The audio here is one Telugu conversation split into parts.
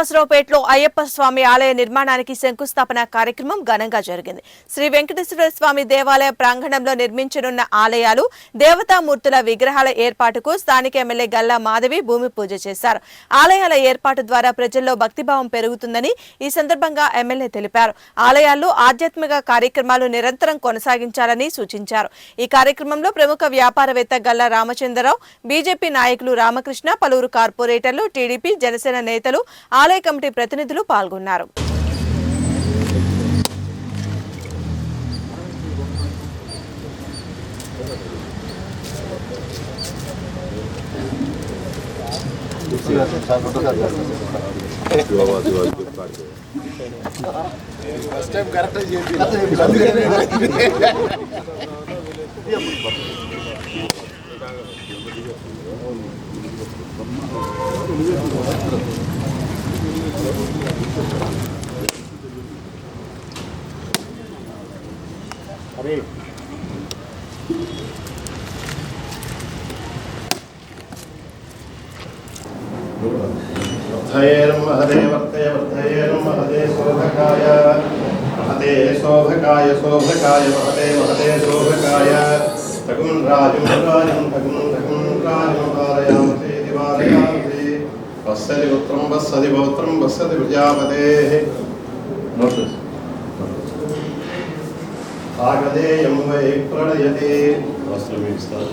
శ్రీనివాసరావుపేటలో అయ్యప్ప స్వామి ఆలయ నిర్మాణానికి శంకుస్థాపన కార్యక్రమం ఘనంగా జరిగింది. శ్రీ వెంకటేశ్వర స్వామి దేవాలయ ప్రాంగణంలో నిర్మించనున్న ఆలయాలు, దేవతామూర్తుల విగ్రహాల ఏర్పాటుకు స్థానిక ఎమ్మెల్యే గల్లా మాధవి భూమి పూజ చేశారు. ఆలయాల ఏర్పాటు ద్వారా ప్రజల్లో భక్తిభావం పెరుగుతుందని ఈ సందర్భంగా ఎమ్మెల్యే తెలిపారు. ఆలయాల్లో ఆధ్యాత్మిక కార్యక్రమాలు నిరంతరం కొనసాగించాలని సూచించారు. ఈ కార్యక్రమంలో ప్రముఖ వ్యాపారవేత్త గల్లా రామచంద్రరావు, బీజేపీ నాయకులు రామకృష్ణ, పలువురు కార్పొరేటర్లు, టీడీపీ, జనసేన నేతలు, ఆలయ కమిటీ ప్రతినిధులు పాల్గొన్నారు. వస్సది పుత్రం వస్సది పౌత్రం వస్సది ప్రజాపతేః ఆగదేయం వై ప్రణయతే వస్త్రం ఇస్తారు.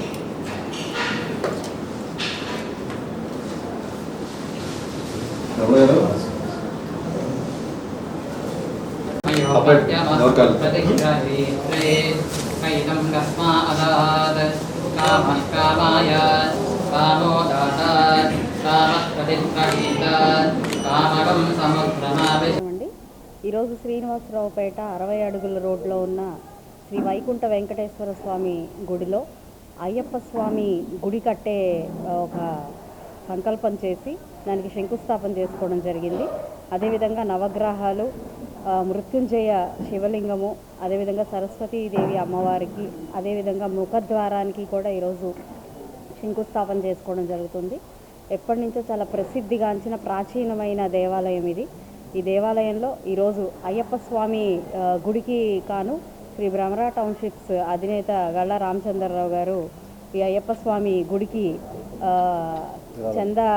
ఈరోజు శ్రీనివాసరావుపేట 60 అడుగుల రోడ్లో ఉన్న శ్రీ వైకుంఠ వెంకటేశ్వర స్వామి గుడిలో అయ్యప్ప స్వామి గుడి కట్టే ఒక సంకల్పం చేసి దానికి శంకుస్థాపన చేసుకోవడం జరిగింది. అదేవిధంగా నవగ్రహాలు, మృత్యుంజయ శివలింగము, అదేవిధంగా సరస్వతీదేవి అమ్మవారికి, అదేవిధంగా ముఖద్వారానికి కూడా ఈరోజు శంకుస్థాపన చేసుకోవడం జరుగుతుంది. ఎప్పటి నుంచో చాలా ప్రసిద్ధిగాంచిన ప్రాచీనమైన దేవాలయం ఇది. ఈ దేవాలయంలో ఈరోజు అయ్యప్ప స్వామి గుడికి కాను శ్రీ భ్రమరా టౌన్షిప్స్ అధినేత గల్లా రామచంద్రరావు గారు ఈ అయ్యప్ప స్వామి గుడికి చందా